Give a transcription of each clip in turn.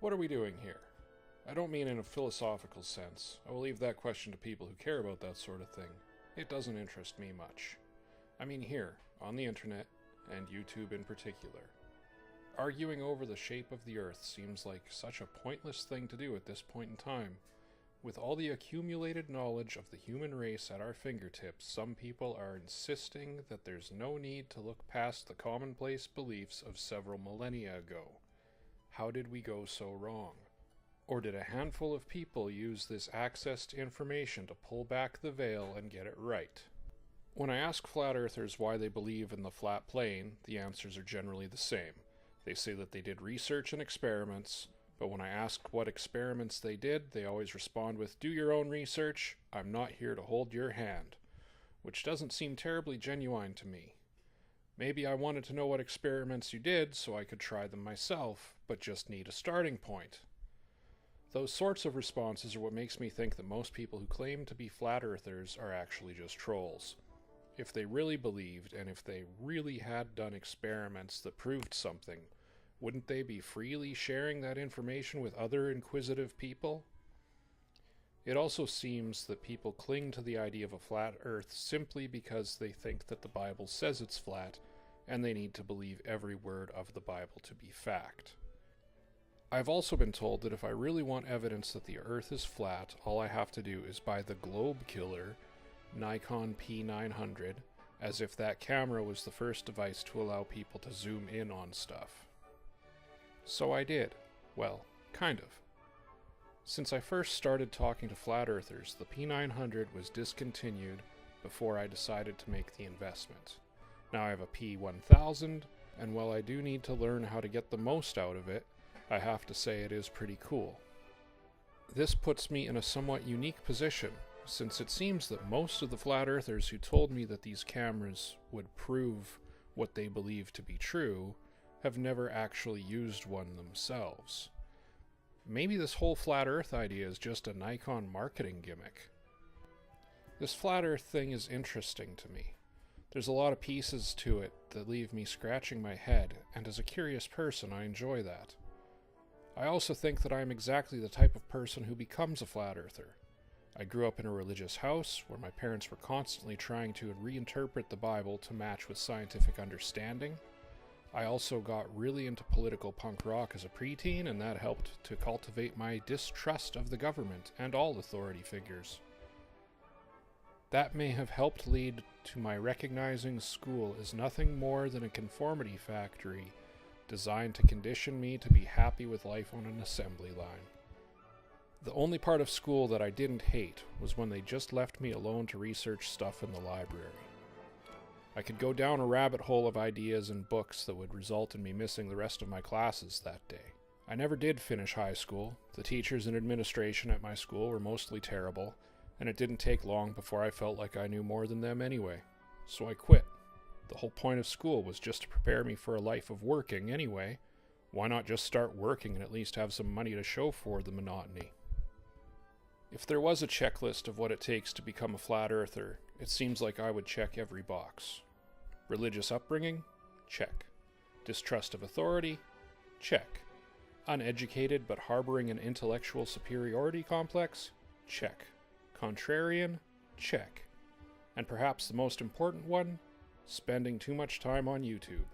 What are we doing here? I don't mean in a philosophical sense. I will leave that question to people who care about that sort of thing. It doesn't interest me much. I mean here, on the internet, and YouTube in particular. Arguing over the shape of the Earth seems like such a pointless thing to do at this point in time. With all the accumulated knowledge of the human race at our fingertips, some people are insisting that there's no need to look past the commonplace beliefs of several millennia ago. How did we go so wrong? Or did a handful of people use this access to information to pull back the veil and get it right? When I ask flat earthers why they believe in the flat plane, the answers are generally the same. They say that they did research and experiments, but when I ask what experiments they did, they always respond with, "Do your own research, I'm not here to hold your hand," which doesn't seem terribly genuine to me. Maybe I wanted to know what experiments you did so I could try them myself, but just need a starting point. Those sorts of responses are what makes me think that most people who claim to be flat earthers are actually just trolls. If they really believed, and if they really had done experiments that proved something, wouldn't they be freely sharing that information with other inquisitive people? It also seems that people cling to the idea of a flat earth simply because they think that the Bible says it's flat, and they need to believe every word of the Bible to be fact. I've also been told that if I really want evidence that the Earth is flat, all I have to do is buy the Globe Killer Nikon P900, as if that camera was the first device to allow people to zoom in on stuff. So I did. Well, kind of. Since I first started talking to flat earthers, the P900 was discontinued before I decided to make the investment. Now I have a P1000, and while I do need to learn how to get the most out of it, I have to say it is pretty cool. This puts me in a somewhat unique position, since it seems that most of the flat earthers who told me that these cameras would prove what they believe to be true have never actually used one themselves. Maybe this whole flat earth idea is just a Nikon marketing gimmick. This flat earth thing is interesting to me. There's a lot of pieces to it that leave me scratching my head, and as a curious person, I enjoy that. I also think that I am exactly the type of person who becomes a flat earther. I grew up in a religious house where my parents were constantly trying to reinterpret the Bible to match with scientific understanding. I also got really into political punk rock as a preteen, and that helped to cultivate my distrust of the government and all authority figures. That may have helped lead to my recognizing school as nothing more than a conformity factory designed to condition me to be happy with life on an assembly line. The only part of school that I didn't hate was when they just left me alone to research stuff in the library. I could go down a rabbit hole of ideas and books that would result in me missing the rest of my classes that day. I never did finish high school. The teachers and administration at my school were mostly terrible, and it didn't take long before I felt like I knew more than them anyway. So I quit. The whole point of school was just to prepare me for a life of working anyway. Why not just start working and at least have some money to show for the monotony? If there was a checklist of what it takes to become a flat earther, it seems like I would check every box. Religious upbringing? Check. Distrust of authority? Check. Uneducated but harboring an intellectual superiority complex? Check. Contrarian? Check. And perhaps the most important one? Spending too much time on YouTube.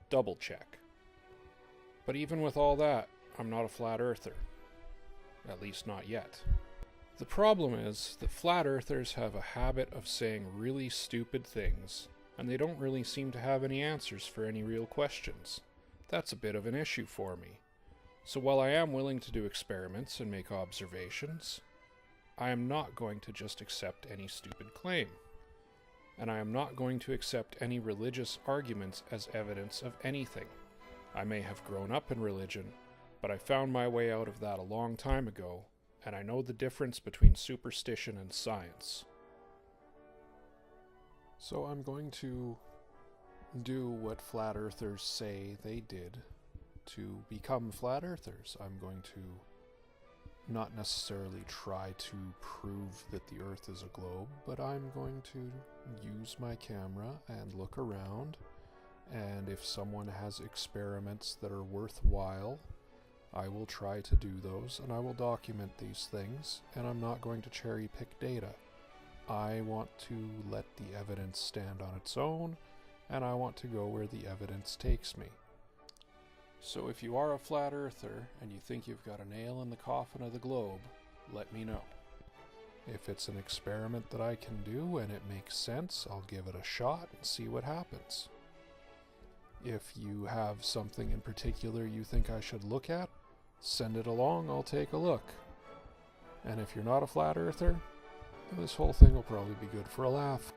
Double check. But even with all that, I'm not a flat earther. At least not yet. The problem is that flat earthers have a habit of saying really stupid things, and they don't really seem to have any answers for any real questions. That's a bit of an issue for me. So while I am willing to do experiments and make observations, I am not going to just accept any stupid claim. And I am not going to accept any religious arguments as evidence of anything. I may have grown up in religion, but I found my way out of that a long time ago, and I know the difference between superstition and science. So I'm going to do what flat earthers say they did to become flat earthers. I'm going to not necessarily try to prove that the Earth is a globe, but I'm going to use my camera and look around, and if someone has experiments that are worthwhile, I will try to do those, and I will document these things, and I'm not going to cherry pick data. I want to let the evidence stand on its own, and I want to go where the evidence takes me. So if you are a flat earther and you think you've got a nail in the coffin of the globe, let me know. If it's an experiment that I can do and it makes sense, I'll give it a shot and see what happens. If you have something in particular you think I should look at, send it along, I'll take a look. And if you're not a flat earther, this whole thing will probably be good for a laugh.